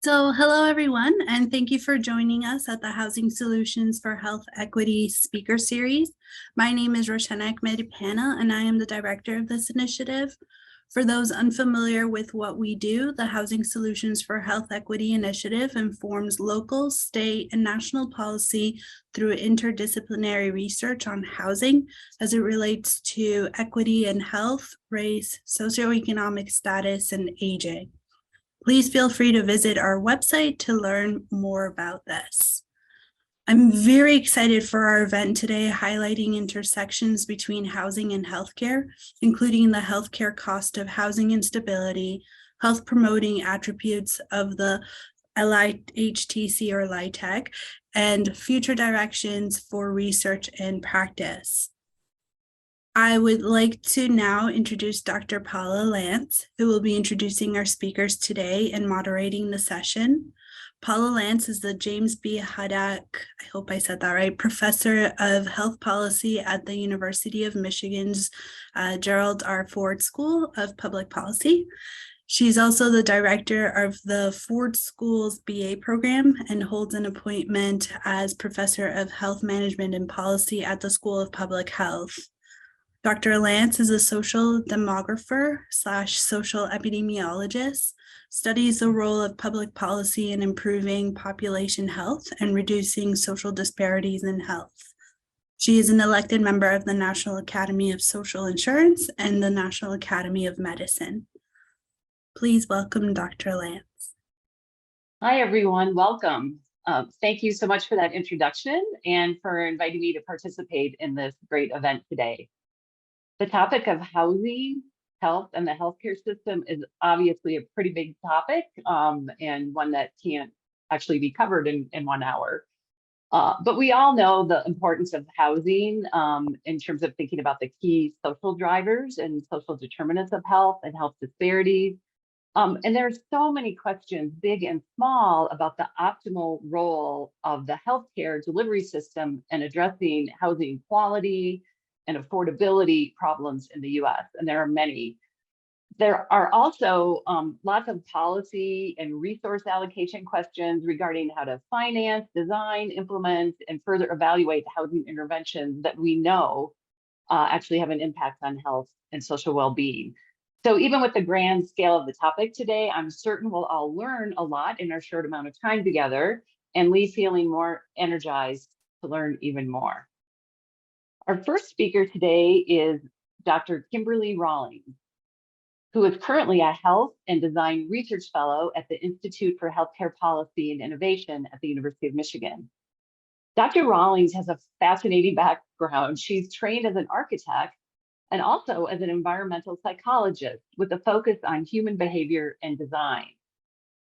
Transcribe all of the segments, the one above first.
So hello, everyone, and thank you for joining us at the Housing Solutions for Health Equity Speaker Series. My name is Roshana Medipana, and I am the director of this initiative. For those unfamiliar with what we do, the Housing Solutions for Health Equity Initiative informs local, state, and national policy through interdisciplinary research on housing as it relates to equity in health, race, socioeconomic status, and aging. Please feel free to visit our website to learn more about this. I'm very excited for our event today, highlighting intersections between housing and healthcare, including the healthcare cost of housing instability, health promoting attributes of the LIHTC or LIHTC, and future directions for research and practice. I would like to now introduce Dr. Paula Lance, who will be introducing our speakers today and moderating the session. Paula Lance is the James B. Haddock, I hope I said that right, Professor of Health Policy at the University of Michigan's Gerald R. Ford School of Public Policy. She's also the director of the Ford School's BA program and holds an appointment as Professor of Health Management and Policy at the School of Public Health. Dr. Lance is a social demographer / social epidemiologist, studies the role of public policy in improving population health and reducing social disparities in health. She is an elected member of the National Academy of Social Insurance and the National Academy of Medicine. Please welcome Dr. Lance. Hi, everyone. Welcome. Thank you so much for that introduction and for inviting me to participate in this great event today. The topic of housing, health, and the healthcare system is obviously a pretty big topic and one that can't actually be covered in 1 hour. But we all know the importance of housing in terms of thinking about the key social drivers and social determinants of health and health disparities. And there's so many questions, big and small, about the optimal role of the healthcare delivery system in addressing housing quality and affordability problems in the US, and there are many. There are also lots of policy and resource allocation questions regarding how to finance, design, implement, and further evaluate housing interventions that we know actually have an impact on health and social well-being. So even with the grand scale of the topic today, I'm certain we'll all learn a lot in our short amount of time together and leave feeling more energized to learn even more. Our first speaker today is Dr. Kimberly Rawlings, who is currently a Health and Design Research Fellow at the Institute for Healthcare Policy and Innovation at the University of Michigan. Dr. Rawlings has a fascinating background. She's trained as an architect and also as an environmental psychologist with a focus on human behavior and design.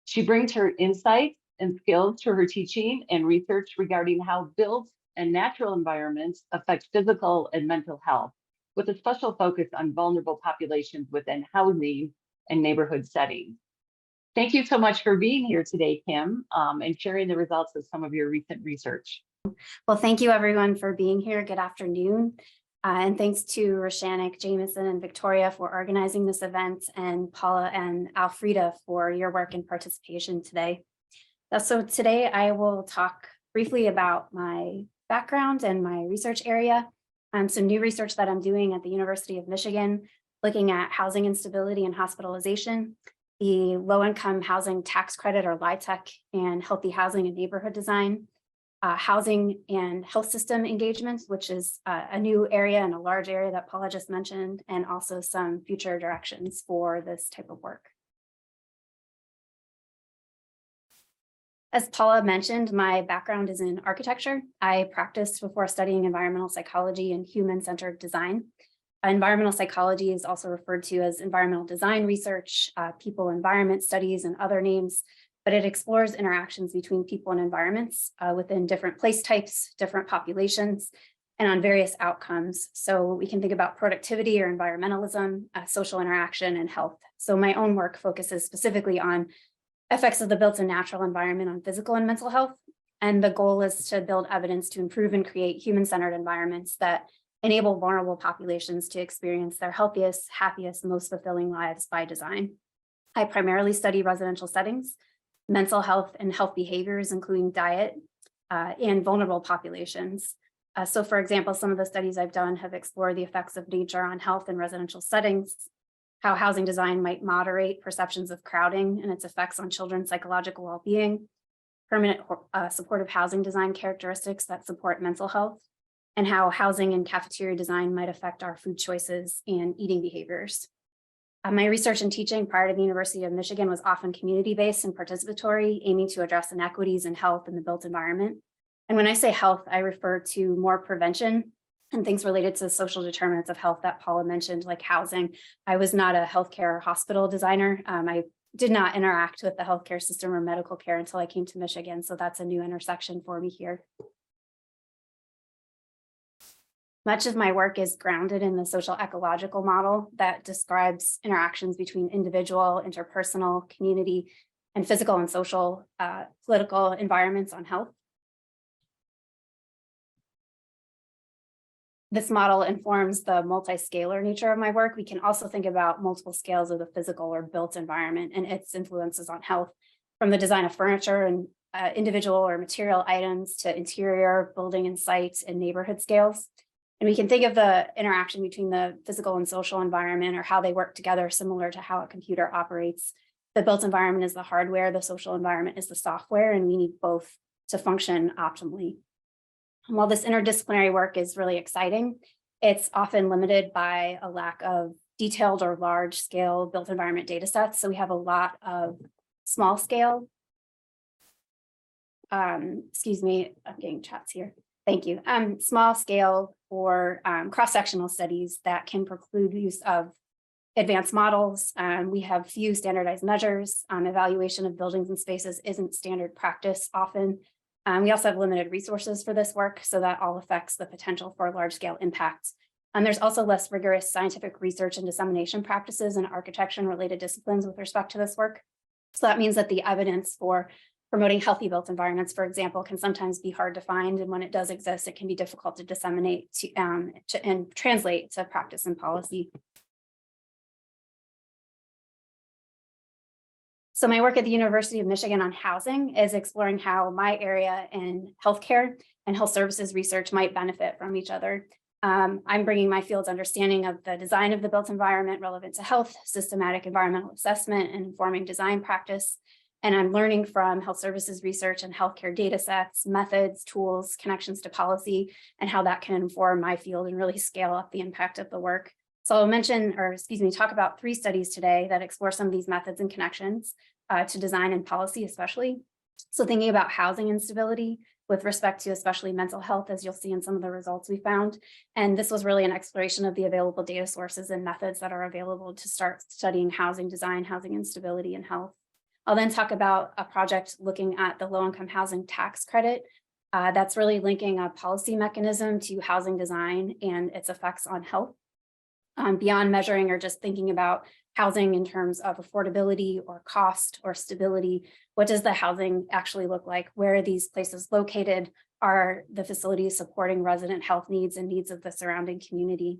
She brings her insights and skills to her teaching and research regarding how built and natural environments affect physical and mental health, with a special focus on vulnerable populations within housing and neighborhood settings. Thank you so much for being here today, Kim, and sharing the results of some of your recent research. Well, thank you everyone for being here. Good afternoon. And thanks to Roshanik, Jameson, and Victoria for organizing this event, and Paula and Alfreda for your work and participation today. So today I will talk briefly about my background and my research area. Some new research that I'm doing at the University of Michigan, looking at housing instability and hospitalization, the low-income housing tax credit or LIHTC, and healthy housing and neighborhood design, housing and health system engagement, which is a new area and a large area that Paula just mentioned, and also some future directions for this type of work. As Paula mentioned, my background is in architecture. I practiced before studying environmental psychology and human-centered design. Environmental psychology is also referred to as environmental design research, people environment studies, and other names, but it explores interactions between people and environments within different place types, different populations, and on various outcomes. So we can think about productivity or environmentalism, social interaction, and health. So my own work focuses specifically on effects of the built and natural environment on physical and mental health. And the goal is to build evidence to improve and create human-centered environments that enable vulnerable populations to experience their healthiest, happiest, most fulfilling lives by design. I primarily study residential settings, mental health and health behaviors, including diet, and vulnerable populations. So for example, some of the studies I've done have explored the effects of nature on health in residential settings, how housing design might moderate perceptions of crowding and its effects on children's psychological well-being, permanent supportive housing design characteristics that support mental health, and how housing and cafeteria design might affect our food choices and eating behaviors. My research and teaching prior to the University of Michigan was often community-based and participatory, aiming to address inequities in health in the built environment. And when I say health, I refer to more prevention and things related to social determinants of health that Paula mentioned, like housing. I was not a healthcare hospital designer. I did not interact with the healthcare system or medical care until I came to Michigan. So that's a new intersection for me here. Much of my work is grounded in the social ecological model that describes interactions between individual, interpersonal, community, and physical and social political environments on health. This model informs the multi-scalar nature of my work. We can also think about multiple scales of the physical or built environment and its influences on health, from the design of furniture and individual or material items to interior, building and site, and neighborhood scales. And we can think of the interaction between the physical and social environment, or how they work together, similar to how a computer operates. The built environment is the hardware, the social environment is the software, and we need both to function optimally. And while this interdisciplinary work is really exciting, it's often limited by a lack of detailed or large scale built environment data sets. So we have a lot of small scale, excuse me, I'm getting chats here. Thank you. Small scale or cross-sectional studies that can preclude use of advanced models. We have few standardized measures. Evaluation of buildings and spaces isn't standard practice often. We also have limited resources for this work, so that all affects the potential for large-scale impacts. There's also less rigorous scientific research and dissemination practices in architecture and related disciplines with respect to this work. So that means that the evidence for promoting healthy built environments, for example, can sometimes be hard to find. And when it does exist, it can be difficult to disseminate and translate to practice and policy. So my work at the University of Michigan on housing is exploring how my area in healthcare and health services research might benefit from each other. I'm bringing my field's understanding of the design of the built environment relevant to health, systematic environmental assessment, and informing design practice. And I'm learning from health services research and healthcare data sets, methods, tools, connections to policy, and how that can inform my field and really scale up the impact of the work. So I'll mention, or excuse me, talk about 3 studies today that explore some of these methods and connections to design and policy especially. So thinking about housing instability with respect to especially mental health, as you'll see in some of the results we found. And this was really an exploration of the available data sources and methods that are available to start studying housing design, housing instability, and health. I'll then talk about a project looking at the low-income housing tax credit. That's really linking a policy mechanism to housing design and its effects on health. Beyond measuring or just thinking about housing in terms of affordability or cost or stability, what does the housing actually look like? Where are these places located? Are the facilities supporting resident health needs and needs of the surrounding community?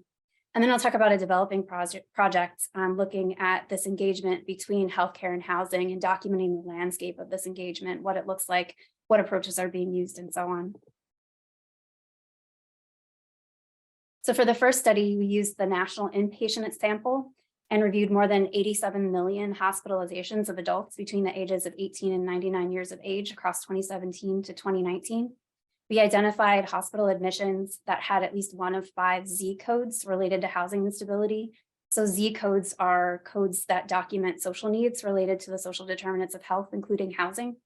And then I'll talk about a developing project looking at this engagement between healthcare and housing and documenting the landscape of this engagement, what it looks like, what approaches are being used, and so on. So for the first study, we used the national inpatient sample and reviewed more than 87 million hospitalizations of adults between the ages of 18 and 99 years of age across 2017 to 2019. We identified hospital admissions that had at least one of 5 Z codes related to housing instability. So Z codes are codes that document social needs related to the social determinants of health, including housing.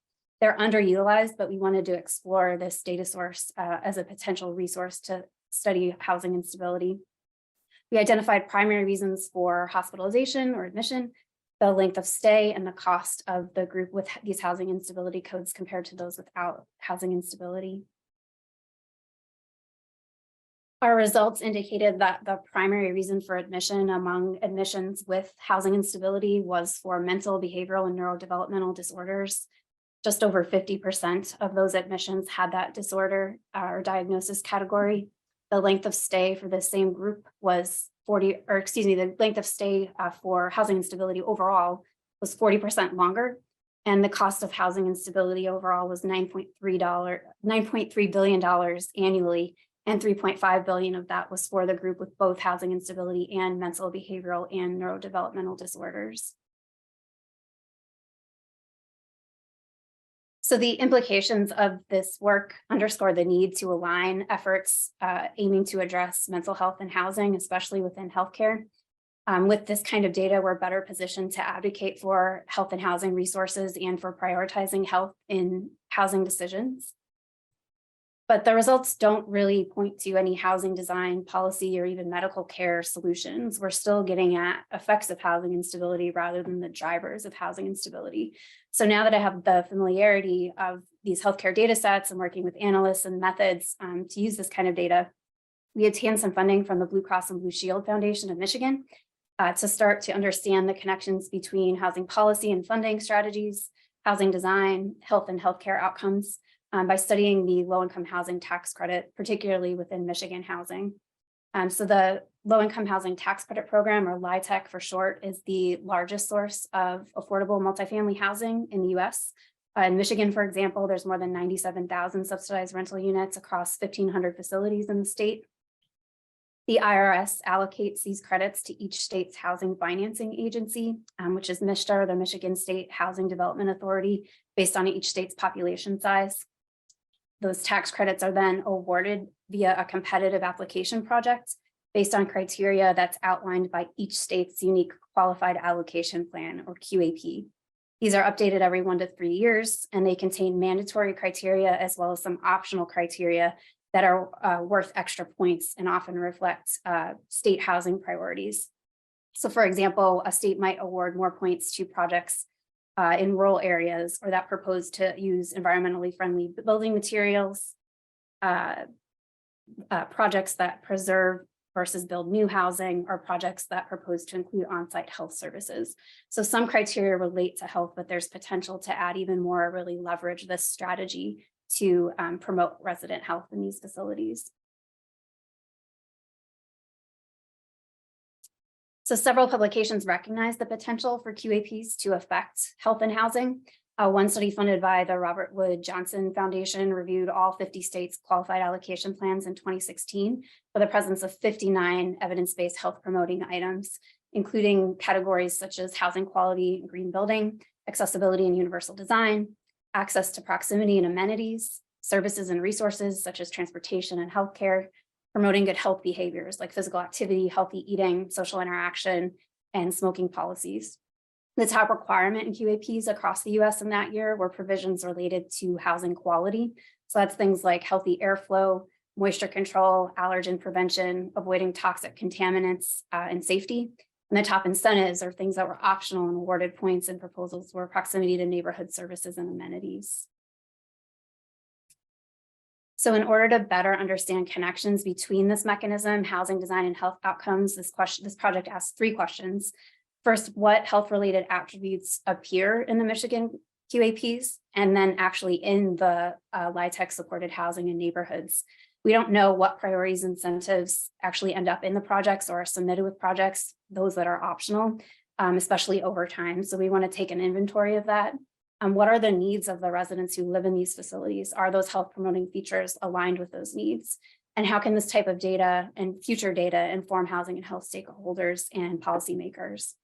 They're underutilized, but we wanted to explore this data source as a potential resource to study housing instability. We identified primary reasons for hospitalization or admission, the length of stay, and the cost of the group with these housing instability codes compared to those without housing instability. Our results indicated that the primary reason for admission among admissions with housing instability was for mental, behavioral, and neurodevelopmental disorders. Just over 50% of those admissions had that disorder or diagnosis category. The length of stay for the same group was the length of stay for housing instability overall was 40% longer. And the cost of housing instability overall was $9.3 billion annually, and $3.5 billion of that was for the group with both housing instability and mental, behavioral, and neurodevelopmental disorders. So the implications of this work underscore the need to align efforts aiming to address mental health and housing, especially within healthcare. With this kind of data, we're better positioned to advocate for health and housing resources and for prioritizing health in housing decisions. But the results don't really point to any housing design, policy, or even medical care solutions. We're still getting at effects of housing instability rather than the drivers of housing instability. So now that I have the familiarity of these healthcare data sets and working with analysts and methods to use this kind of data, we obtained some funding from the Blue Cross and Blue Shield Foundation of Michigan to start to understand the connections between housing policy and funding strategies, housing design, health and healthcare outcomes, by studying the low-income housing tax credit, particularly within Michigan housing. So the low-income housing tax credit program, or LIHTC for short, is the largest source of affordable multifamily housing in the US. In Michigan, for example, there's more than 97,000 subsidized rental units across 1,500 facilities in the state. The IRS allocates these credits to each state's housing financing agency, which is MSHDA, the Michigan State Housing Development Authority, based on each state's population size. Those tax credits are then awarded via a competitive application project based on criteria that's outlined by each state's unique qualified allocation plan, or QAP. These are updated every 1 to 3 years, and they contain mandatory criteria as well as some optional criteria that are worth extra points and often reflect state housing priorities. So for example, a state might award more points to projects in rural areas, or that propose to use environmentally friendly building materials, projects that preserve versus build new housing, or projects that propose to include on-site health services. So some criteria relate to health, but there's potential to add even more, really leverage this strategy to promote resident health in these facilities. So several publications recognize the potential for QAPs to affect health and housing. One study funded by the Robert Wood Johnson Foundation reviewed all 50 states' qualified allocation plans in 2016 for the presence of 59 evidence-based health promoting items, including categories such as housing quality and green building, accessibility and universal design, access to proximity and amenities, services and resources such as transportation and healthcare, promoting good health behaviors like physical activity, healthy eating, social interaction, and smoking policies. The top requirement in QAPs across the US in that year were provisions related to housing quality. So that's things like healthy airflow, moisture control, allergen prevention, avoiding toxic contaminants, and safety. And the top incentives are things that were optional and awarded points in proposals were proximity to neighborhood services and amenities. So in order to better understand connections between this mechanism, housing design, and health outcomes, this project asks 3 questions. First, what health-related attributes appear in the Michigan QAPs, and then actually in the LIHTC supported housing and neighborhoods. We don't know what priorities and incentives actually end up in the projects or are submitted with projects, those that are optional, especially over time. So we want to take an inventory of that. What are the needs of the residents who live in these facilities? Are those health promoting features aligned with those needs? And how can this type of data and future data inform housing and health stakeholders and policymakers?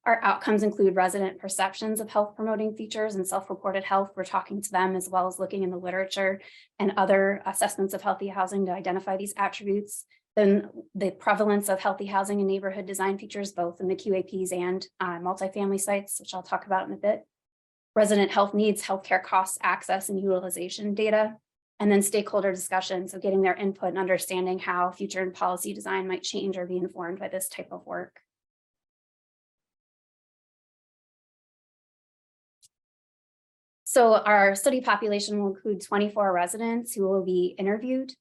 Our outcomes include resident perceptions of health promoting features and self-reported health. We're talking to them as well as looking in the literature and other assessments of healthy housing to identify these attributes. Then the prevalence of healthy housing and neighborhood design features, both in the QAPs and multifamily sites, which I'll talk about in a bit. Resident health needs, healthcare costs, access, and utilization data. And then stakeholder discussion, so getting their input and understanding how future and policy design might change or be informed by this type of work. So our study population will include 24 residents who will be interviewed.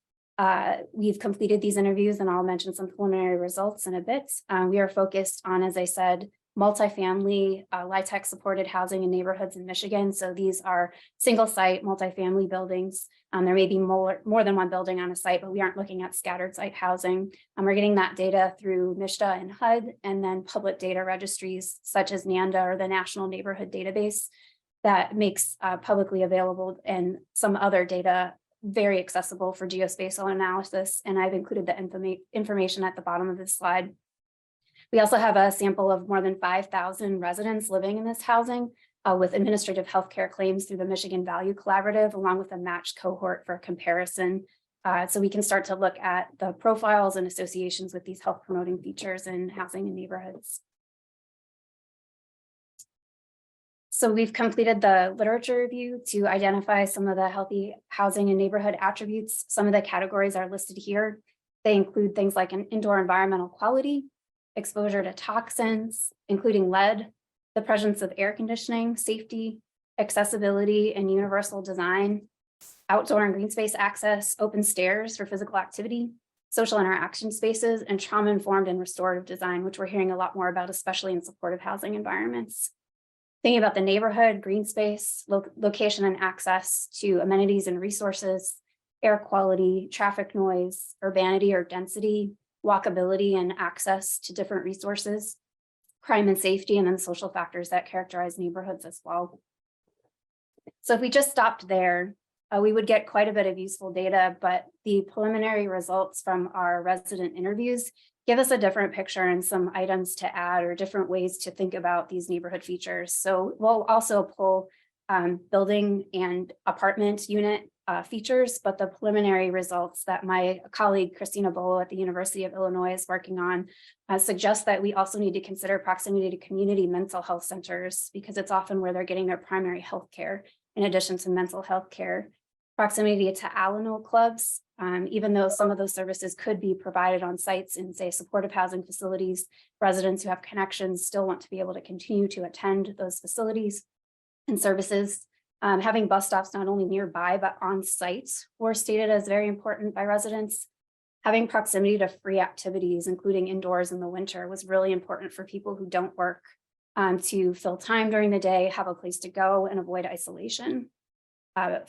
We've completed these interviews, and I'll mention some preliminary results in a bit. We are focused on, as I said, multifamily LIHTC supported housing in neighborhoods in Michigan. So these are single site multifamily buildings. There may be more than one building on a site, but we aren't looking at scattered site housing. We're getting that data through MISHDA and HUD, and then public data registries such as NANDA or the National Neighborhood Database that makes publicly available and some other data very accessible for geospatial analysis. And I've included the information at the bottom of this slide. We also have a sample of more than 5,000 residents living in this housing with administrative healthcare claims through the Michigan Value Collaborative, along with a matched cohort for comparison. So we can start to look at the profiles and associations with these health promoting features in housing and neighborhoods. So we've completed the literature review to identify some of the healthy housing and neighborhood attributes. Some of the categories are listed here. They include things like an indoor environmental quality, exposure to toxins, including lead, the presence of air conditioning, safety, accessibility, and universal design, outdoor and green space access, open stairs for physical activity, social interaction spaces, and trauma-informed and restorative design, which we're hearing a lot more about, especially in supportive housing environments. Thinking about the neighborhood, green space, location and access to amenities and resources, air quality, traffic noise, urbanity or density, walkability and access to different resources, crime and safety, and then social factors that characterize neighborhoods as well. So if we just stopped there, we would get quite a bit of useful data, but the preliminary results from our resident interviews give us a different picture and some items to add or different ways to think about these neighborhood features. So we'll also pull building and apartment unit features, but the preliminary results that my colleague Christina Bolo at the University of Illinois is working on suggest that we also need to consider proximity to community mental health centers, because it's often where they're getting their primary health care in addition to mental health care. Proximity to Al-Anon clubs, even though some of those services could be provided on sites in, say, supportive housing facilities, residents who have connections still want to be able to continue to attend those facilities and services. Having bus stops not only nearby, but on site were stated as very important by residents. Having proximity to free activities, including indoors in the winter, was really important for people who don't work to fill time during the day, have a place to go, and avoid isolation.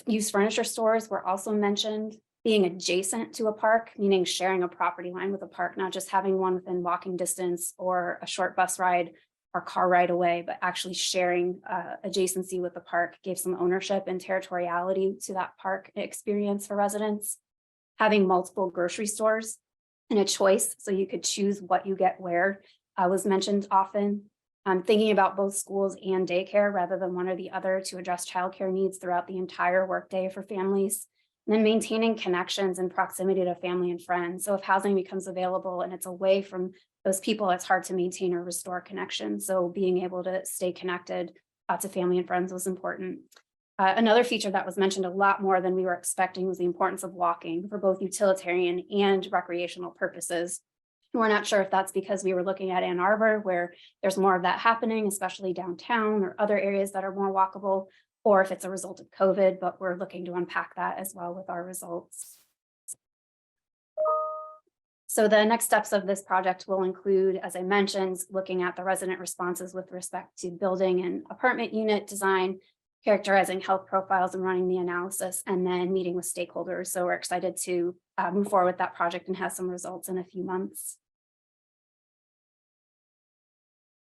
Used furniture stores were also mentioned. Being adjacent to a park, meaning sharing a property line with a park, not just having one within walking distance or a short bus ride or car ride away, but actually sharing adjacency with the park gave some ownership and territoriality to that park experience for residents. Having multiple grocery stores and a choice, so you could choose what you get where, was mentioned often. Thinking about both schools and daycare rather than one or the other to address childcare needs throughout the entire workday for families. And then maintaining connections and proximity to family and friends. So if housing becomes available and it's away from those people, it's hard to maintain or restore connection. So being able to stay connected to family and friends was important. Another feature that was mentioned a lot more than we were expecting was the importance of walking for both utilitarian and recreational purposes. We're not sure if that's because we were looking at Ann Arbor, where there's more of that happening, especially downtown or other areas that are more walkable, or if it's a result of COVID, but we're looking to unpack that as well with our results. So the next steps of this project will include, as I mentioned, looking at the resident responses with respect to building and apartment unit design, characterizing health profiles and running the analysis, and then meeting with stakeholders. So we're excited to move forward with that project and have some results in a few months.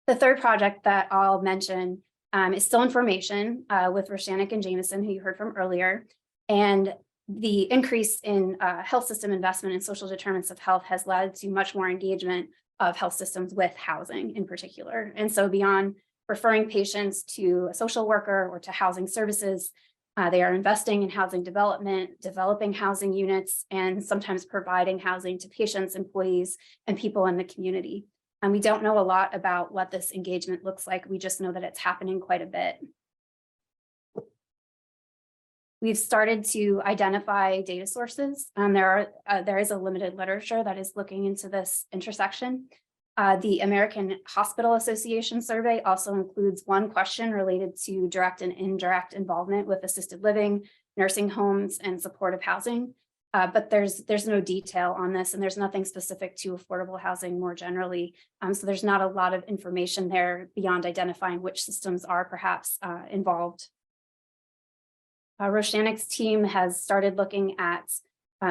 The third project that I'll mention is still information with Roshanik and Jameson, who you heard from earlier. And the increase in health system investment in social determinants of health has led to much more engagement of health systems with housing in particular. And so beyond referring patients to a social worker or to housing services, they are investing in housing development, developing housing units, and sometimes providing housing to patients, employees, and people in the community. And we don't know a lot about what this engagement looks like. We just know that it's happening quite a bit. We've started to identify data sources. There is a limited literature that is looking into this intersection. The American Hospital Association survey also includes one question related to direct and indirect involvement with assisted living, nursing homes, and supportive housing. But there's no detail on this, and there's nothing specific to affordable housing more generally. So there's not a lot of information there beyond identifying which systems are perhaps involved. Roshanek's team has started looking at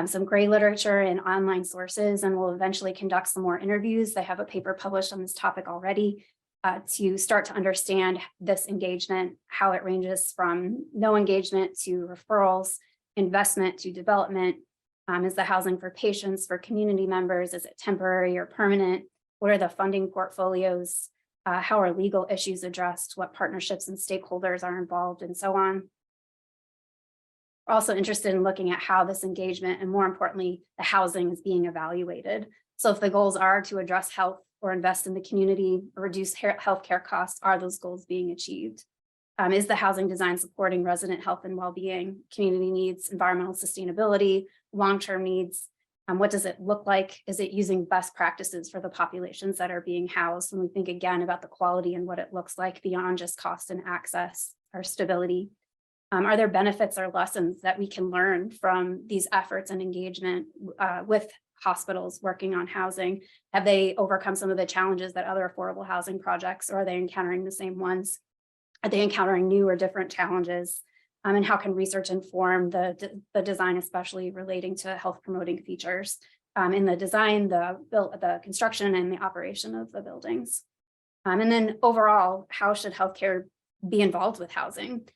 some gray literature and online sources, and will eventually conduct some more interviews. They have a paper published on this topic already to start to understand this engagement, how it ranges from no engagement to referrals, investment to development. Is the housing for patients, for community members? Is it temporary or permanent? What are the funding portfolios? How are legal issues addressed? What partnerships and stakeholders are involved, and so on. We're also interested in looking at how this engagement, and more importantly, the housing, is being evaluated. So if the goals are to address health or invest in the community or reduce healthcare costs, are those goals being achieved? Is the housing design supporting resident health and well-being, community needs, environmental sustainability, long-term needs? What does it look like? Is it using best practices for the populations that are being housed? When we think again about the quality and what it looks like beyond just cost and access or stability. Are there benefits or lessons that we can learn from these efforts and engagement with hospitals working on housing? Have they overcome some of the challenges that other affordable housing projects, or are they encountering the same ones? Are they encountering new or different challenges? And how can research inform the design, especially relating to health promoting features in the design, the construction, and the operation of the buildings? And then overall, how should healthcare be involved with housing?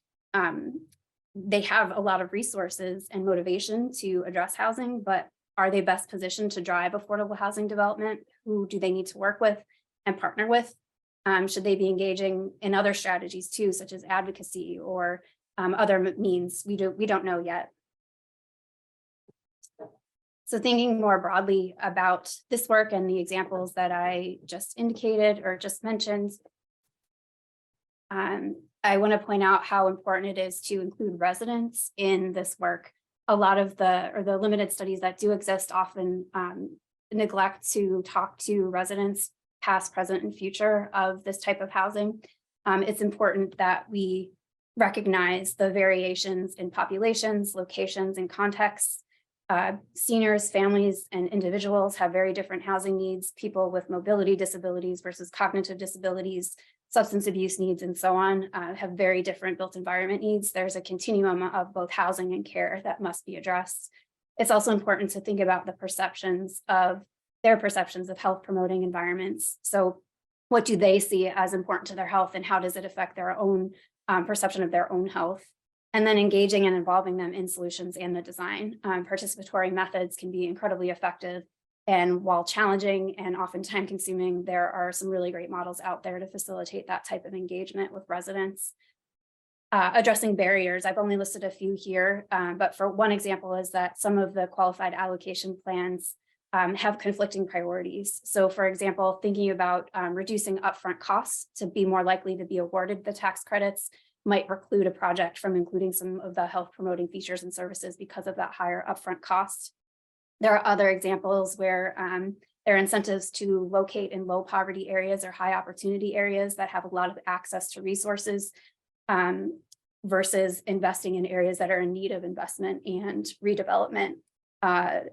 They have a lot of resources and motivation to address housing, but are they best positioned to drive affordable housing development? Who do they need to work with and partner with? Should they be engaging in other strategies too, such as advocacy or other means? We don't know yet. So thinking more broadly about this work and the examples that I just indicated or just mentioned, I want to point out how important it is to include residents in this work. A lot of the limited studies that do exist often neglect to talk to residents, past, present, and future of this type of housing. It's important that we recognize the variations in populations, locations, and contexts. Seniors, families, and individuals have very different housing needs. People with mobility disabilities versus cognitive disabilities, substance abuse needs, and so on have very different built environment needs. There's a continuum of both housing and care that must be addressed. It's also important to think about their perceptions of health promoting environments. So what do they see as important to their health, and how does it affect their own perception of their own health? And then engaging and involving them in solutions and the design. Participatory methods can be incredibly effective. And while challenging and often time consuming, there are some really great models out there to facilitate that type of engagement with residents. Addressing barriers, I've only listed a few here, but for one example is that some of the qualified allocation plans have conflicting priorities. So for example, thinking about reducing upfront costs to be more likely to be awarded the tax credits might preclude a project from including some of the health promoting features and services because of that higher upfront cost. There are other examples where there are incentives to locate in low poverty areas or high opportunity areas that have a lot of access to resources versus investing in areas that are in need of investment and redevelopment.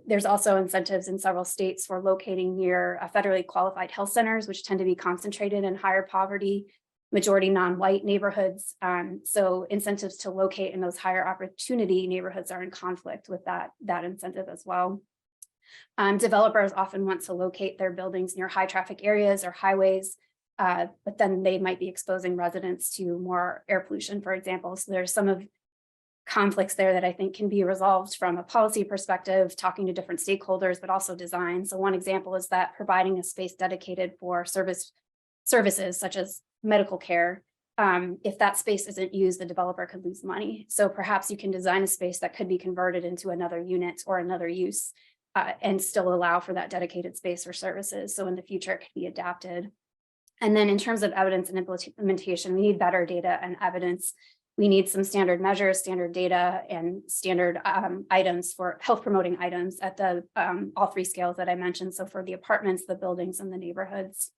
There's also incentives in several states for locating near federally qualified health centers, which tend to be concentrated in higher poverty, majority non-white neighborhoods. So incentives to locate in those higher opportunity neighborhoods are in conflict with that incentive as well. Developers often want to locate their buildings near high traffic areas or highways, but then they might be exposing residents to more air pollution, for example. So there's some of conflicts there that I think can be resolved from a policy perspective, talking to different stakeholders, but also design. So one example is that providing a space dedicated for services such as medical care. If that space isn't used, the developer could lose money. So perhaps you can design a space that could be converted into another unit or another use and still allow for that dedicated space for services. So in the future, it could be adapted. And then in terms of evidence and implementation, we need better data and evidence. We need some standard measures, standard data, and standard items for health promoting items at the all three scales that I mentioned. So for the apartments, the buildings, and the neighborhoods.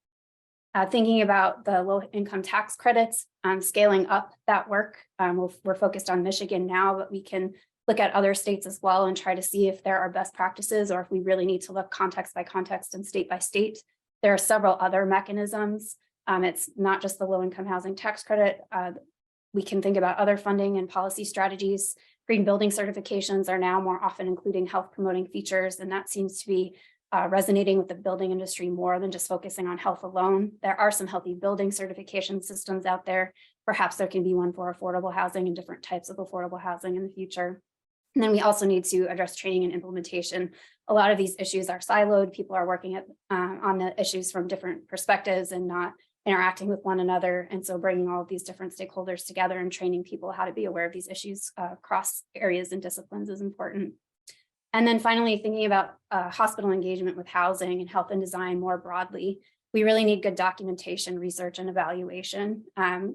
Thinking about the low income tax credits, scaling up that work. We're focused on Michigan now, but we can look at other states as well and try to see if there are best practices or if we really need to look context by context and state by state. There are several other mechanisms. It's not just the low-income housing tax credit. We can think about other funding and policy strategies. Green building certifications are now more often including health promoting features, and that seems to be resonating with the building industry more than just focusing on health alone. There are some healthy building certification systems out there. Perhaps there can be one for affordable housing and different types of affordable housing in the future. And then we also need to address training and implementation. A lot of these issues are siloed. People are working on the issues from different perspectives and not interacting with one another. And so bringing all of these different stakeholders together and training people how to be aware of these issues across areas and disciplines is important. And then finally, thinking about hospital engagement with housing and health and design more broadly, we really need good documentation, research, and evaluation.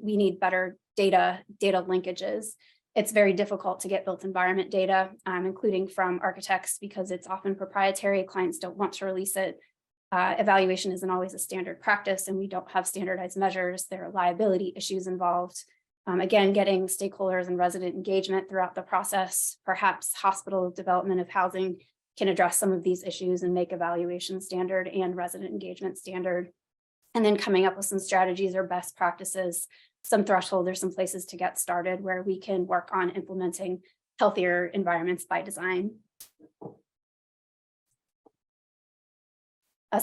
We need better data linkages. It's very difficult to get built environment data, including from architects, because it's often proprietary. Clients don't want to release it. Evaluation isn't always a standard practice, and we don't have standardized measures. There are liability issues involved. Again, getting stakeholders and resident engagement throughout the process, perhaps hospital development of housing can address some of these issues and make evaluation standard and resident engagement standard. And then coming up with some strategies or best practices, some thresholds or some places to get started where we can work on implementing healthier environments by design.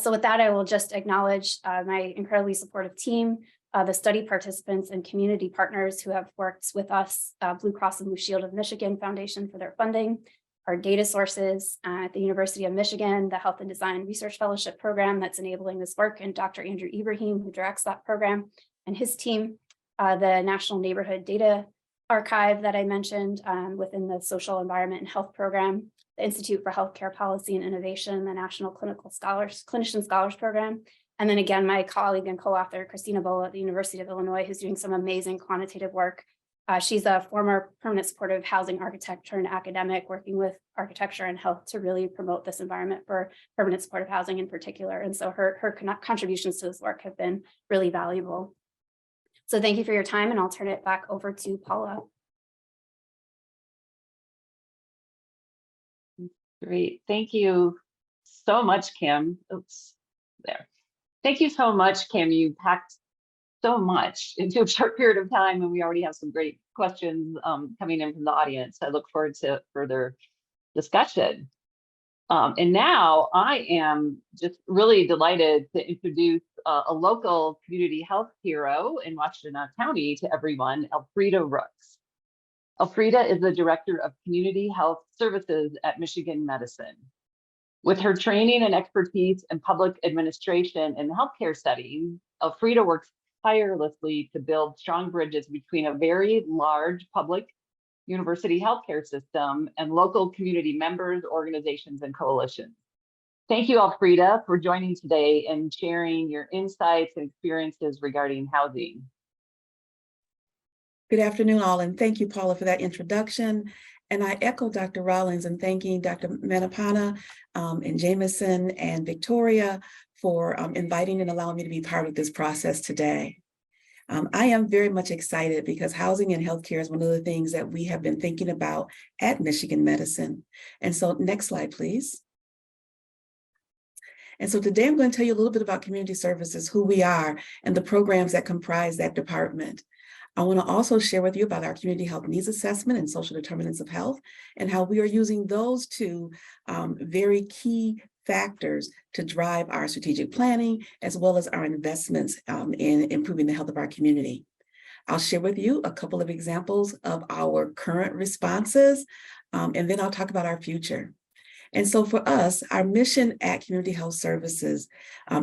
So with that, I will just acknowledge my incredibly supportive team, the study participants and community partners who have worked with us, Blue Cross and Blue Shield of Michigan Foundation for their funding, our data sources at the University of Michigan, the Health and Design Research Fellowship Program that's enabling this work, and Dr. Andrew Ibrahim, who directs that program, and his team, the National Neighborhood Data Archive that I mentioned within the Social Environment and Health Program, the Institute for Healthcare Policy and Innovation, the National Clinician Scholars Program, and then again, my colleague and co-author, Christina Bola at the University of Illinois, who's doing some amazing quantitative work. She's a former permanent supportive housing architect turned academic, working with architecture and health to really promote this environment for permanent supportive housing in particular. And so her contributions to this work have been really valuable. So thank you for your time, and I'll turn it back over to Paula. Great. Thank you so much, Kim. Oops, there. Thank you so much, Kim. You packed so much into a short period of time, and we already have some great questions coming in from the audience. I look forward to further discussion. And now I am just really delighted to introduce a local community health hero in Washtenaw County to everyone, Elfrida Rooks. Elfrida is the Director of Community Health Services at Michigan Medicine. With her training and expertise in public administration and healthcare settings, Elfrida works tirelessly to build strong bridges between a very large public university healthcare system and local community members, organizations, and coalitions. Thank you, Elfrida, for joining today and sharing your insights and experiences regarding housing. Good afternoon, all, and thank you, Paula, for that introduction. And I echo Dr. Rollins in thanking Dr. Manapana and Jameson and Victoria for inviting and allowing me to be part of this process today. I am very much excited because housing and healthcare is one of the things that we have been thinking about at Michigan Medicine. And so next slide, please. And so today I'm going to tell you a little bit about community services, who we are, and the programs that comprise that department. I want to also share with you about our community health needs assessment and social determinants of health, and how we are using those two very key factors to drive our strategic planning, as well as our investments in improving the health of our community. I'll share with you a couple of examples of our current responses, and then I'll talk about our future. And so for us, our mission at Community Health Services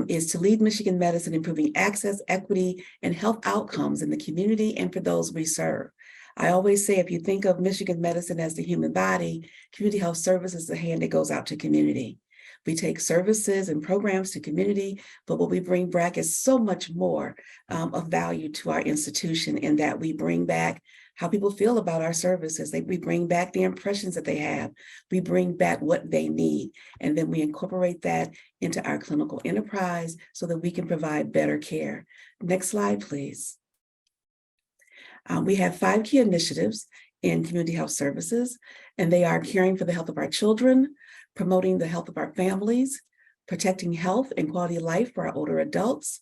is to lead Michigan Medicine improving access, equity, and health outcomes in the community and for those we serve. I always say, if you think of Michigan Medicine as the human body, Community Health Services is the hand that goes out to community. We take services and programs to community, but what we bring back is so much more of value to our institution, in that we bring back how people feel about our services. We bring back the impressions that they have. We bring back what they need, and then we incorporate that into our clinical enterprise so that we can provide better care. Next slide, please. We have 5 key initiatives in community health services, and they are caring for the health of our children, promoting the health of our families, protecting health and quality of life for our older adults,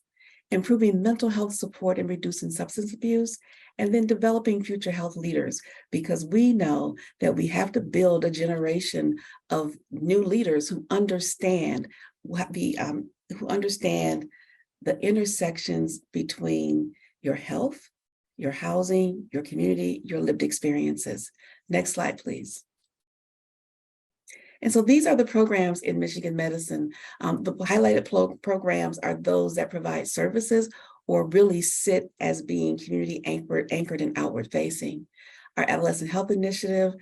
improving mental health support and reducing substance abuse, and then developing future health leaders, because we know that we have to build a generation of new leaders who understand the intersections between your health, your housing, your community, your lived experiences. Next slide, please. And so these are the programs in Michigan Medicine. The highlighted programs are those that provide services or really sit as being community anchored and outward facing. Our Adolescent Health Initiative,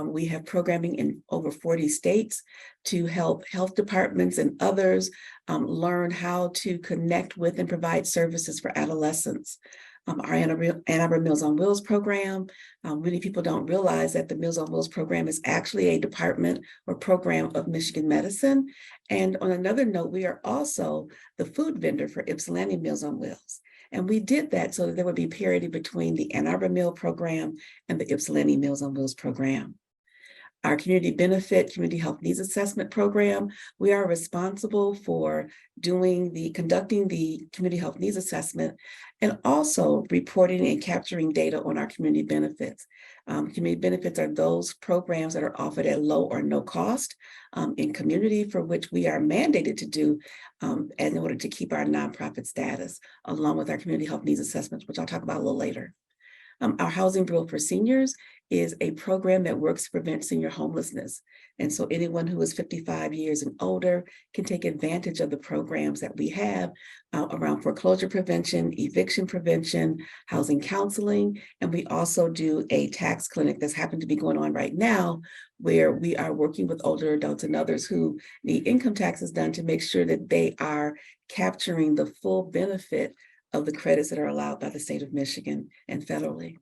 we have programming in over 40 states to help health departments and others learn how to connect with and provide services for adolescents. Our Ann Arbor Meals on Wheels program, many people don't realize that the Meals on Wheels program is actually a department or program of Michigan Medicine. And on another note, we are also the food vendor for Ypsilanti Meals on Wheels. And we did that so that there would be parity between the Ann Arbor Meal program and the Ypsilanti Meals on Wheels program. Our community benefit, community health needs assessment program, we are responsible for conducting the community health needs assessment and also reporting and capturing data on our community benefits. Community benefits are those programs that are offered at low or no cost in community, for which we are mandated to do in order to keep our nonprofit status, along with our community health needs assessments, which I'll talk about a little later. Our Housing Bureau for Seniors is a program that works to prevent senior homelessness. And so anyone who is 55 years and older can take advantage of the programs that we have around foreclosure prevention, eviction prevention, housing counseling, and we also do a tax clinic that's happened to be going on right now, where we are working with older adults and others who need income taxes done to make sure that they are capturing the full benefit of the credits that are allowed by the state of Michigan and federally.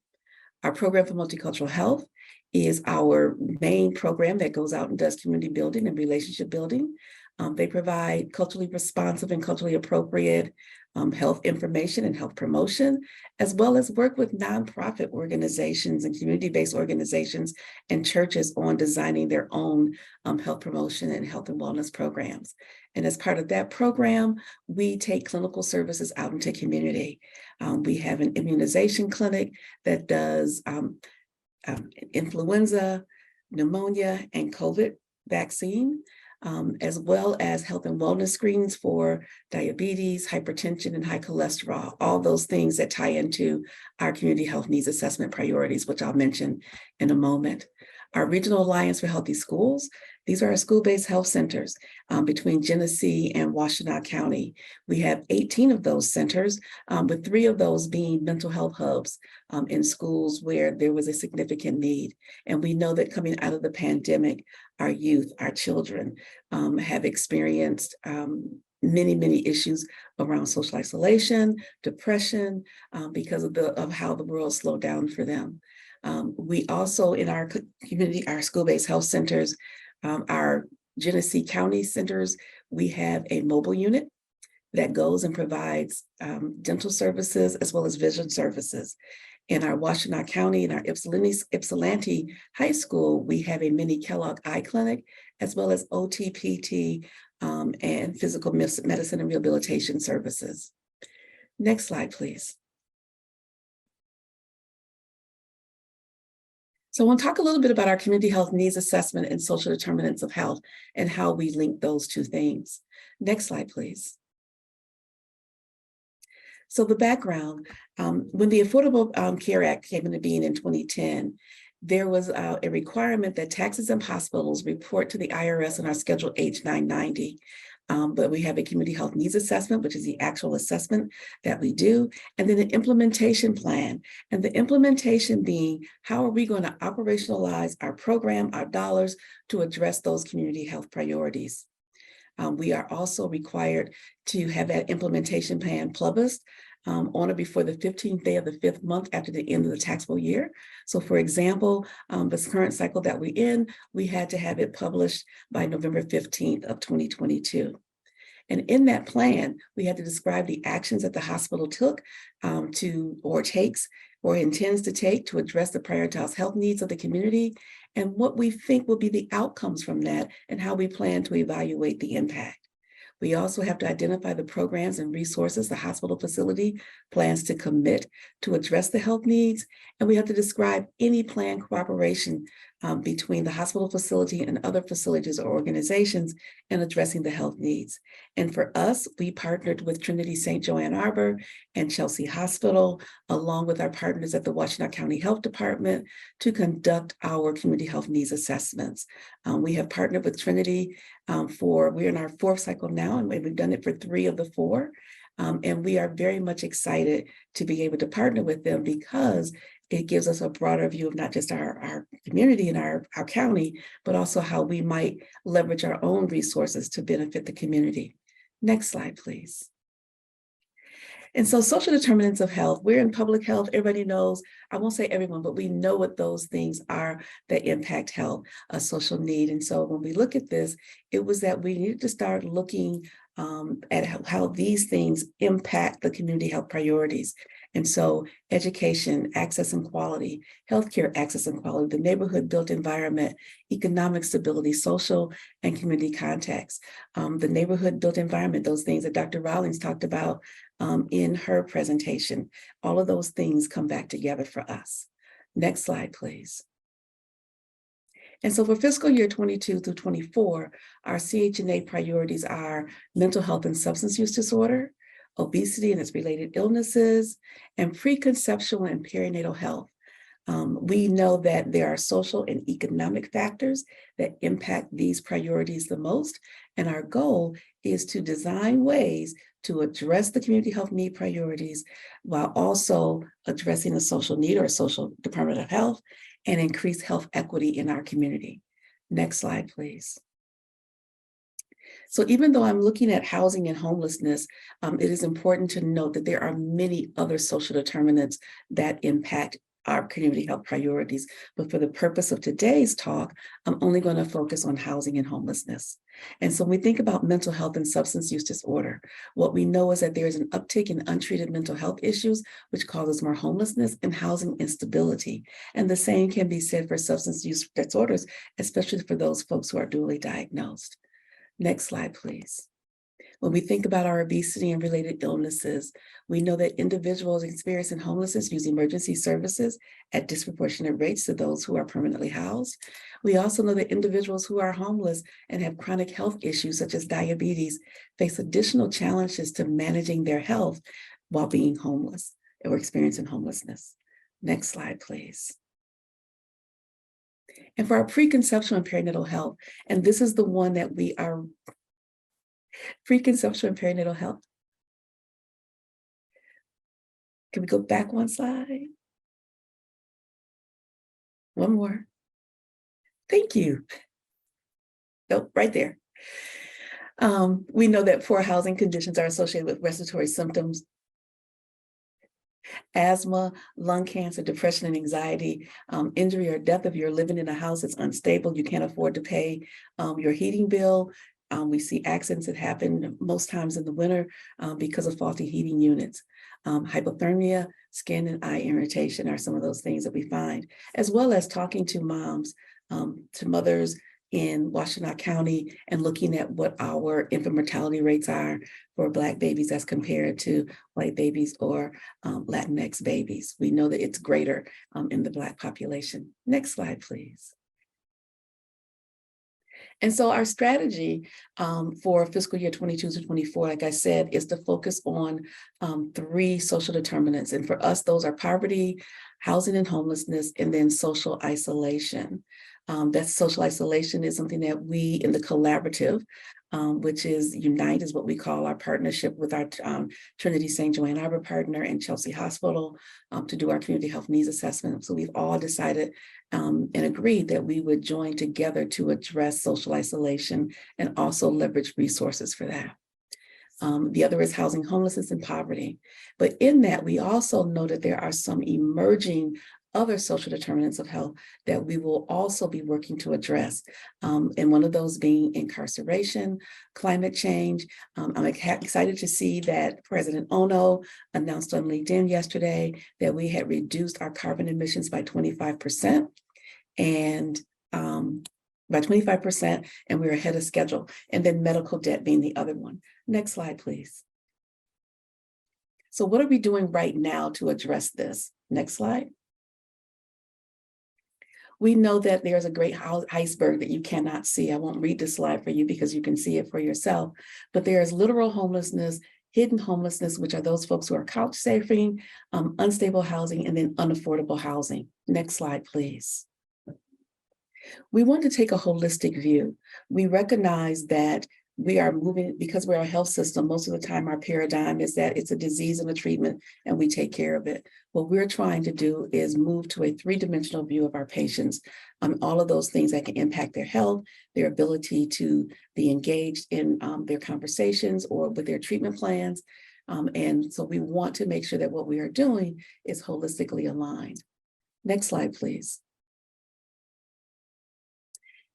Our program for multicultural health is our main program that goes out and does community building and relationship building. They provide culturally responsive and culturally appropriate health information and health promotion, as well as work with nonprofit organizations and community-based organizations and churches on designing their own health promotion and health and wellness programs. And as part of that program, we take clinical services out into community. We have an immunization clinic that does influenza, pneumonia, and COVID vaccine, as well as health and wellness screenings for diabetes, hypertension, and high cholesterol, all those things that tie into our community health needs assessment priorities, which I'll mention in a moment. Our Regional Alliance for Healthy Schools, these are our school-based health centers between Genesee and Washtenaw County. We have 18 of those centers, with 3 of those being mental health hubs in schools where there was a significant need. And we know that coming out of the pandemic, our youth, our children have experienced many issues around social isolation, depression, because of how the world slowed down for them. We also, in our community, our school-based health centers, our Genesee County centers, we have a mobile unit that goes and provides dental services as well as vision services. In our Washtenaw County and our Ypsilanti High School, we have a mini Kellogg Eye Clinic, as well as OT, PT, and physical medicine and rehabilitation services. Next slide, please. So I want to talk a little bit about our community health needs assessment and social determinants of health and how we link those two things. Next slide, please. So the background, when the Affordable Care Act came into being in 2010, there was a requirement that taxes and hospitals report to the IRS on our Schedule H-990. But we have a community health needs assessment, which is the actual assessment that we do, and then an implementation plan. And the implementation being, how are we going to operationalize our program, our dollars, to address those community health priorities? We are also required to have that implementation plan published on or before the 15th day of the 5th month after the end of the taxable year. So for example, this current cycle that we're in, we had to have it published by November 15th of 2022. And in that plan, we had to describe the actions that the hospital took takes or intends to take to address the prioritized health needs of the community, and what we think will be the outcomes from that and how we plan to evaluate the impact. We also have to identify the programs and resources the hospital facility plans to commit to address the health needs, and we have to describe any planned cooperation between the hospital facility and other facilities or organizations in addressing the health needs. And for us, we partnered with Trinity St. Joe Ann Arbor and Chelsea Hospital, along with our partners at the Washtenaw County Health Department, to conduct our community health needs assessments. We have partnered with Trinity we're in our 4th cycle now, and we've done it for 3 of the 4. And we are very much excited to be able to partner with them because it gives us a broader view of not just our community and our county, but also how we might leverage our own resources to benefit the community. Next slide, please. And so social determinants of health, we're in public health, everybody knows, I won't say everyone, but we know what those things are that impact health, a social need. And so when we look at this, it was that we needed to start looking at how these things impact the community health priorities. And so education, access and quality, healthcare access and quality, the neighborhood built environment, economic stability, social and community context, the neighborhood built environment, those things that Dr. Rawlings talked about in her presentation. All of those things come back together for us. Next slide, please. And so for fiscal year 22 through 24, our CHNA priorities are mental health and substance use disorder, obesity and its related illnesses, and preconceptual and perinatal health. We know that there are social and economic factors that impact these priorities the most, and our goal is to design ways to address the community health need priorities while also addressing the social need or social determinant of health and increase health equity in our community. Next slide, please. So even though I'm looking at housing and homelessness, it is important to note that there are many other social determinants that impact our community health priorities. But for the purpose of today's talk, I'm only going to focus on housing and homelessness. And so when we think about mental health and substance use disorder, what we know is that there is an uptick in untreated mental health issues, which causes more homelessness and housing instability. And the same can be said for substance use disorders, especially for those folks who are dually diagnosed. Next slide, please. When we think about our obesity and related illnesses, we know that individuals experiencing homelessness use emergency services at disproportionate rates to those who are permanently housed. We also know that individuals who are homeless and have chronic health issues such as diabetes face additional challenges to managing their health while being homeless or experiencing homelessness. Next slide, please. And for our preconceptual and perinatal health, and this is the one that we are preconceptual and perinatal health. Can we go back one slide? One more. Thank you. Nope, right there. We know that poor housing conditions are associated with respiratory symptoms, asthma, lung cancer, depression and anxiety, injury or death if you're living in a house that's unstable, you can't afford to pay your heating bill. We see accidents that happen most times in the winter because of faulty heating units. Hypothermia, skin and eye irritation are some of those things that we find, as well as talking to moms, to mothers in Washtenaw County and looking at what our infant mortality rates are for Black babies as compared to white babies or Latinx babies. We know that it's greater in the Black population. Next slide, please. And so our strategy for fiscal year 22 to 24, like I said, is to focus on 3 social determinants. And for us, those are poverty, housing and homelessness, and then social isolation. That social isolation is something that we in the collaborative, which is Unite is what we call our partnership with our Trinity St. Joe Ann Arbor partner and Chelsea Hospital to do our community health needs assessment. So we've all decided and agreed that we would join together to address social isolation and also leverage resources for that. The other is housing, homelessness, and poverty. But in that, we also know that there are some emerging other social determinants of health that we will also be working to address. And one of those being incarceration, climate change. I'm excited to see that President Ono announced on LinkedIn yesterday that we had reduced our carbon emissions by 25%. And by 25%, and we're ahead of schedule. And then medical debt being the other one. Next slide, please. So what are we doing right now to address this? Next slide. We know that there's a great iceberg that you cannot see. I won't read the slide for you because you can see it for yourself, but there is literal homelessness, hidden homelessness, which are those folks who are couch surfing, unstable housing, and then unaffordable housing. Next slide, please. We want to take a holistic view. We recognize that we are moving, because we're a health system, most of the time our paradigm is that it's a disease and a treatment and we take care of it. What we're trying to do is move to a three-dimensional view of our patients on all of those things that can impact their health, their ability to be engaged in their conversations or with their treatment plans. And so we want to make sure that what we are doing is holistically aligned. Next slide, please.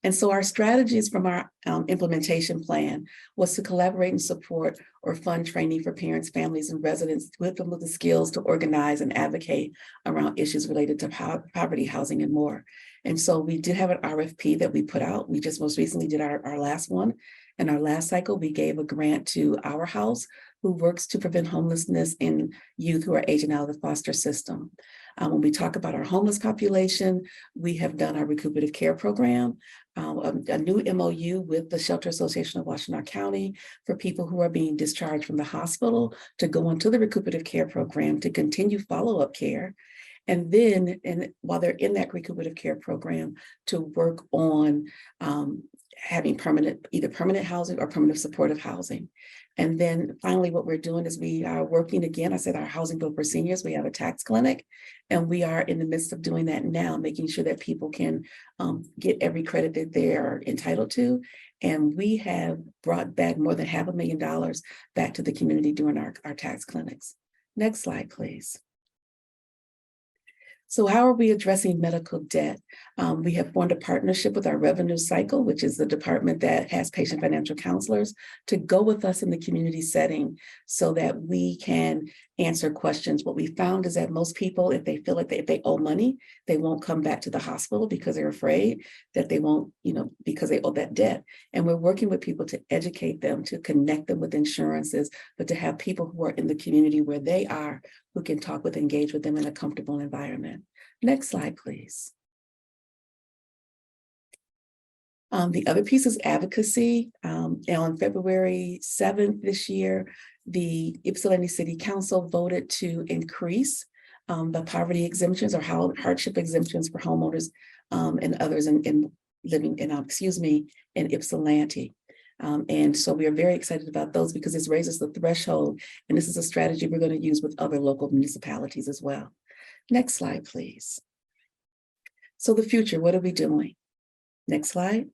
And so our strategies from our implementation plan was to collaborate and support or fund training for parents, families, and residents with them with the skills to organize and advocate around issues related to poverty, housing, and more. And so we did have an RFP that we put out. We just most recently did our last one. In our last cycle, we gave a grant to Our House, who works to prevent homelessness in youth who are aging out of the foster system. When we talk about our homeless population, we have done our recuperative care program, a new MOU with the Shelter Association of Washtenaw County for people who are being discharged from the hospital to go into the recuperative care program to continue follow-up care. And then, while they're in that recuperative care program, to work on having either permanent housing or permanent supportive housing. And then finally, what we're doing is we are working again, I said our housing bill for seniors, we have a tax clinic, and we are in the midst of doing that now, making sure that people can get every credit that they are entitled to. And we have brought back more than $500,000 back to the community during our tax clinics. Next slide, please. So how are we addressing medical debt? We have formed a partnership with our revenue cycle, which is the department that has patient financial counselors, to go with us in the community setting so that we can answer questions. What we found is that most people, if they feel like if they owe money, they won't come back to the hospital because they're afraid that they won't, because they owe that debt. And we're working with people to educate them, to connect them with insurances, but to have people who are in the community where they are, who can talk with, engage with them in a comfortable environment. Next slide, please. The other piece is advocacy. On February 7th this year, the Ypsilanti City Council voted to increase the poverty exemptions or hardship exemptions for homeowners and others in living in Ypsilanti. And so we are very excited about those because this raises the threshold, and this is a strategy we're going to use with other local municipalities as well. Next slide, please. So the future, what are we doing? Next slide.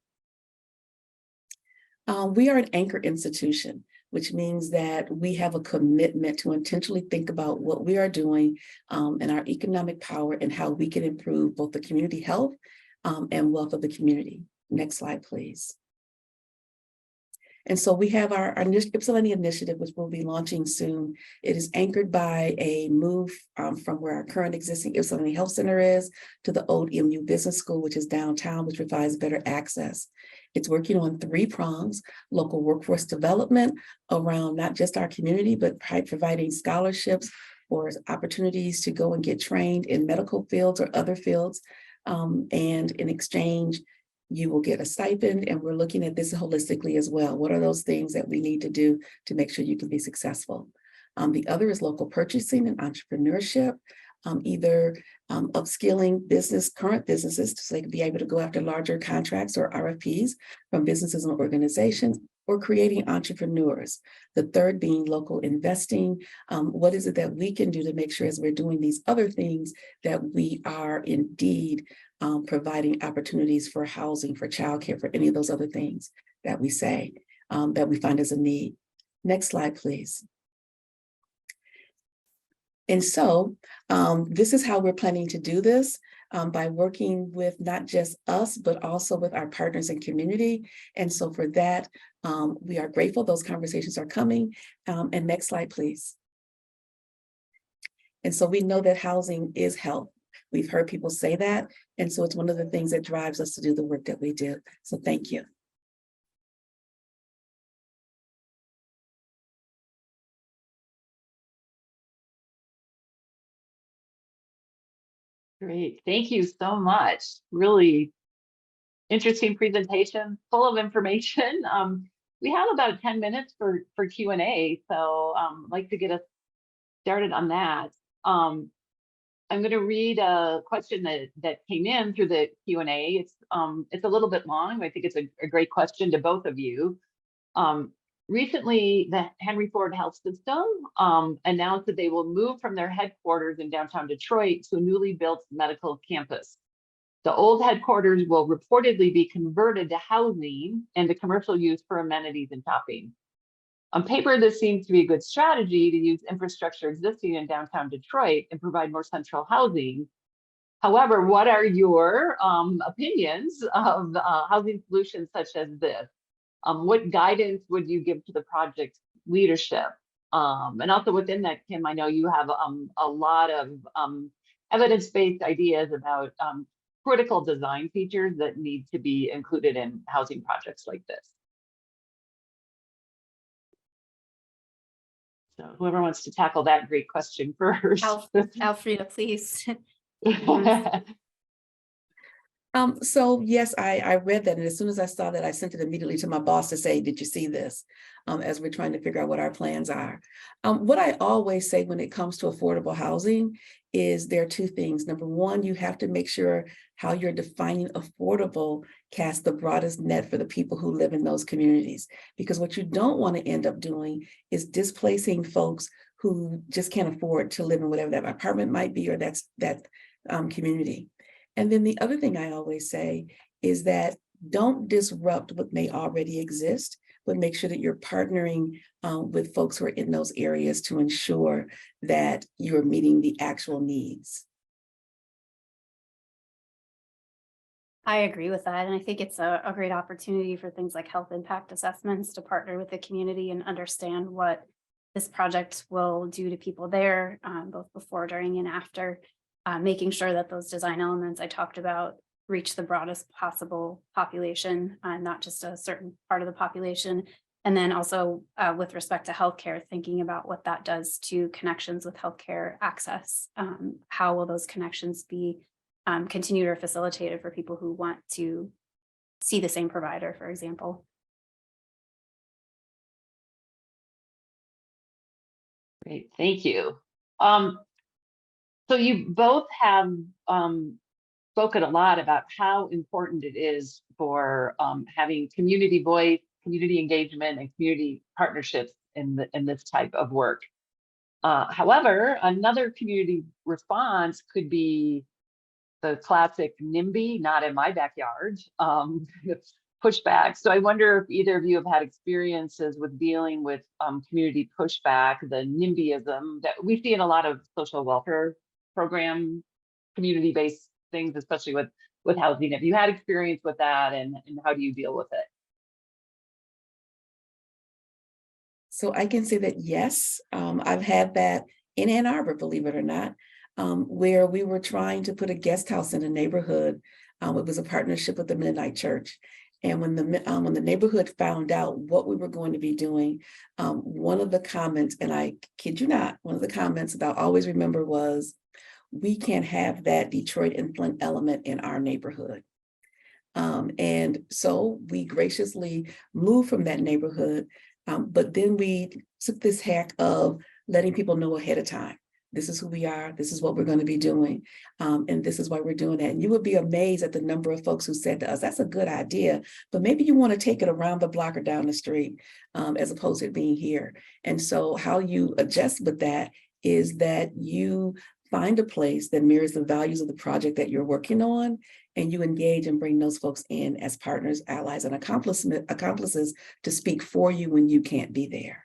We are an anchor institution, which means that we have a commitment to intentionally think about what we are doing and our economic power and how we can improve both the community health and wealth of the community. Next slide, please. And so we have our Ypsilanti initiative, which we'll be launching soon. It is anchored by a move from where our current existing Ypsilanti Health Center is to the old EMU Business School, which is downtown, which provides better access. It's working on 3 prongs: local workforce development around not just our community, but providing scholarships or opportunities to go and get trained in medical fields or other fields. And in exchange, you will get a stipend, and we're looking at this holistically as well. What are those things that we need to do to make sure you can be successful? The other is local purchasing and entrepreneurship, either upskilling current businesses so they can be able to go after larger contracts or RFPs from businesses and organizations, or creating entrepreneurs. The third being local investing. What is it that we can do to make sure as we're doing these other things that we are indeed providing opportunities for housing, for childcare, for any of those other things that we say that we find as a need. Next slide, please. And so this is how we're planning to do this, by working with not just us, but also with our partners and community. And so for that, we are grateful those conversations are coming. And next slide, please. And so we know that housing is health. We've heard people say that. And so it's one of the things that drives us to do the work that we do. So thank you. Great, thank you so much. Really interesting presentation, full of information. We have about 10 minutes for Q&A, so I'd like to get us started on that. I'm going to read a question that came in through the Q&A. It's a little bit long. I think it's a great question to both of you. Recently, the Henry Ford Health System announced that they will move from their headquarters in downtown Detroit to a newly built medical campus. The old headquarters will reportedly be converted to housing and to commercial use for amenities and shopping. On paper, this seems to be a good strategy to use infrastructure existing in downtown Detroit and provide more central housing. However, what are your opinions of housing solutions such as this? What guidance would you give to the project leadership? And also within that, Kim, I know you have a lot of evidence-based ideas about critical design features that need to be included in housing projects like this. So whoever wants to tackle that great question first. Alfreda, please. So yes, I read that, and as soon as I saw that, I sent it immediately to my boss to say, did you see this? As we're trying to figure out what our plans are. What I always say when it comes to affordable housing is there are two things. Number one, you have to make sure how you're defining affordable casts the broadest net for the people who live in those communities. Because what you don't want to end up doing is displacing folks who just can't afford to live in whatever that apartment might be, or that community. And then the other thing I always say is that don't disrupt what may already exist, but make sure that you're partnering with folks who are in those areas to ensure that you're meeting the actual needs. I agree with that. And I think it's a great opportunity for things like health impact assessments to partner with the community and understand what this project will do to people there, both before, during, and after. Making sure that those design elements I talked about reach the broadest possible population, not just a certain part of the population. And then also with respect to healthcare, thinking about what that does to connections with healthcare access. How will those connections be continued or facilitated for people who want to see the same provider, for example? Great, thank you. So you both have spoken a lot about how important it is for having community voice, community engagement, and community partnerships in this type of work. However, another community response could be the classic NIMBY, not in my backyard, pushback. So I wonder if either of you have had experiences with dealing with community pushback, the NIMBYism that we see in a lot of social welfare program, community-based things, especially with housing. Have you had experience with that, and how do you deal with it? So I can say that yes, I've had that in Ann Arbor, believe it or not, where we were trying to put a guest house in a neighborhood. It was a partnership with the Mennonite Church. And when the neighborhood found out what we were going to be doing, one of the comments, and I kid you not, one of the comments that I'll always remember was, we can't have that Detroit and Flint element in our neighborhood. And so we graciously moved from that neighborhood, but then we took this hack of letting people know ahead of time. This is who we are, this is what we're going to be doing, and this is why we're doing that. And you would be amazed at the number of folks who said to us, that's a good idea, but maybe you want to take it around the block or down the street, as opposed to it being here. And so how you adjust with that is that you find a place that mirrors the values of the project that you're working on, and you engage and bring those folks in as partners, allies, and accomplices to speak for you when you can't be there.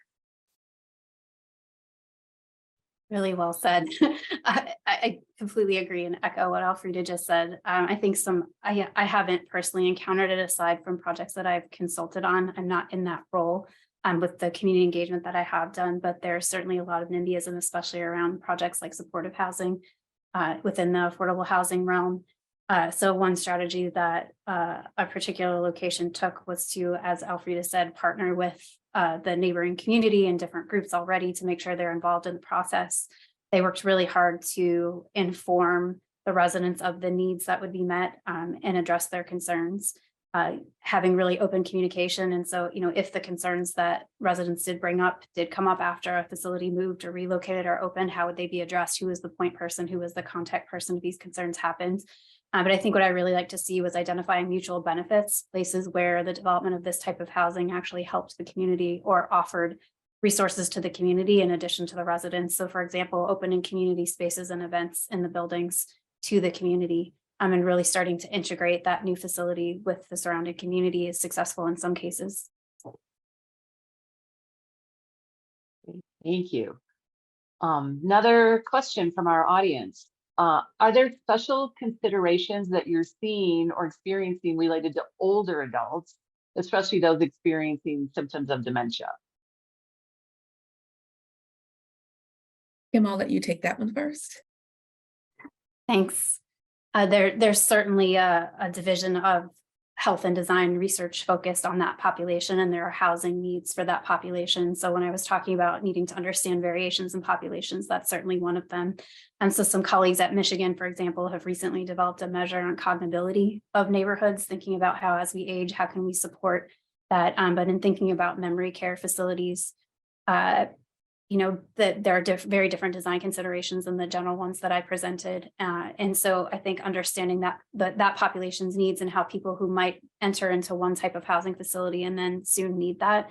Really well said. I completely agree and echo what Alfreda just said. I think I haven't personally encountered it aside from projects that I've consulted on. I'm not in that role with the community engagement that I have done, but there's certainly a lot of NIMBYism, especially around projects like supportive housing within the affordable housing realm. So one strategy that a particular location took was to, as Alfreda said, partner with the neighboring community and different groups already to make sure they're involved in the process. They worked really hard to inform the residents of the needs that would be met and address their concerns, having really open communication. And so, if the concerns that residents did come up after a facility moved or relocated or opened, how would they be addressed? Who was the point person? Who was the contact person if these concerns happened? But I think what I really like to see was identifying mutual benefits, places where the development of this type of housing actually helped the community or offered resources to the community in addition to the residents. So for example, opening community spaces and events in the buildings to the community and really starting to integrate that new facility with the surrounding community is successful in some cases. Thank you. Another question from our audience. Are there special considerations that you're seeing or experiencing related to older adults, especially those experiencing symptoms of dementia? Kim, I'll let you take that one first. Thanks. There's certainly a division of health and design research focused on that population, and there are housing needs for that population. So when I was talking about needing to understand variations in populations, that's certainly one of them. And so some colleagues at Michigan, for example, have recently developed a measure on cognability of neighborhoods, thinking about how as we age, how can we support that? But in thinking about memory care facilities, that there are very different design considerations than the general ones that I presented. And so I think understanding that population's needs and how people who might enter into one type of housing facility and then soon need that,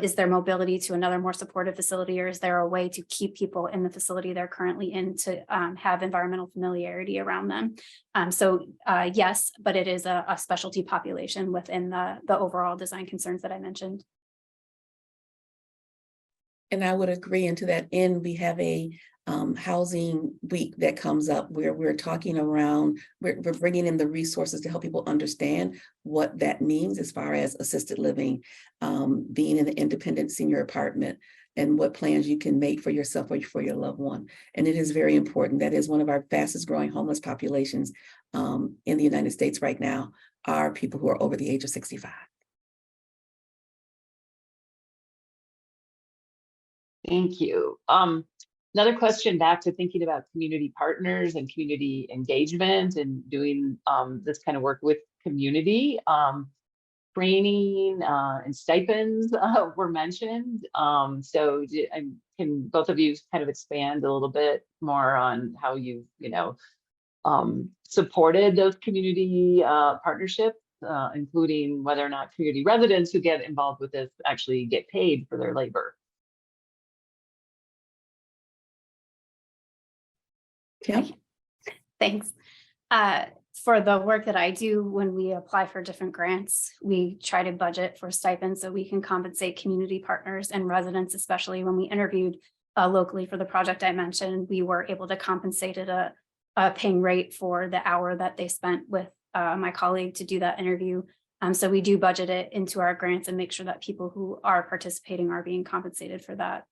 is there mobility to another more supportive facility, or is there a way to keep people in the facility they're currently in to have environmental familiarity around them? Yes, but it is a specialty population within the overall design concerns that I mentioned. And I would agree. And to that end, we have a housing week that comes up where we're talking around, we're bringing in the resources to help people understand what that means as far as assisted living, being in an independent senior apartment, and what plans you can make for yourself or for your loved one. And it is very important. That is one of our fastest growing homeless populations in the United States right now, are people who are over the age of 65. Thank you. Another question back to thinking about community partners and community engagement and doing this kind of work with community. Training and stipends were mentioned. So can both of you kind of expand a little bit more on how you supported those community partnerships, including whether or not community residents who get involved with this actually get paid for their labor? Kim? Thanks. For the work that I do, when we apply for different grants, we try to budget for stipends so we can compensate community partners and residents, especially when we interviewed locally for the project I mentioned. We were able to compensate at a paying rate for the hour that they spent with my colleague to do that interview. So we do budget it into our grants and make sure that people who are participating are being compensated for that.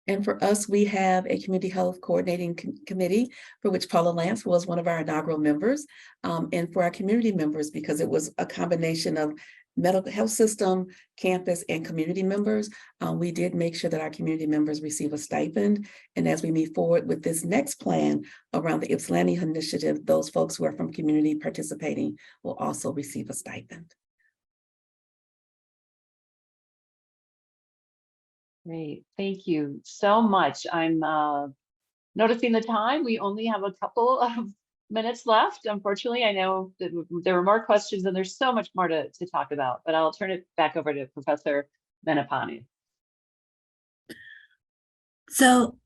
And for us, we have a community health coordinating committee for which Paula Lance was one of our inaugural members. And for our community members, because it was a combination of medical health system, campus, and community members, we did make sure that our community members receive a stipend. And as we move forward with this next plan around the Ypsilanti initiative, those folks who are from community participating will also receive a stipend. Great, thank you so much. I'm noticing the time. We only have a couple of minutes left. Unfortunately, I know that there were more questions and there's so much more to talk about, but I'll turn it back over to Professor Manapani. So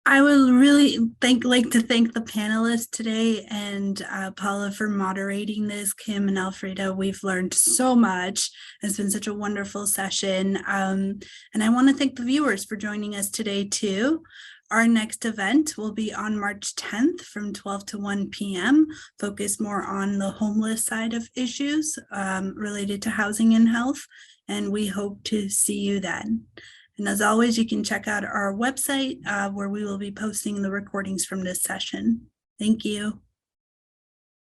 I would really like to thank the panelists today and Paula for moderating this, Kim and Alfreda. We've learned so much. It's been such a wonderful session. And I want to thank the viewers for joining us today too. Our next event will be on March 10th from 12 to 1 p.m., focused more on the homeless side of issues related to housing and health. And we hope to see you then. And as always, you can check out our website where we will be posting the recordings from this session. Thank you.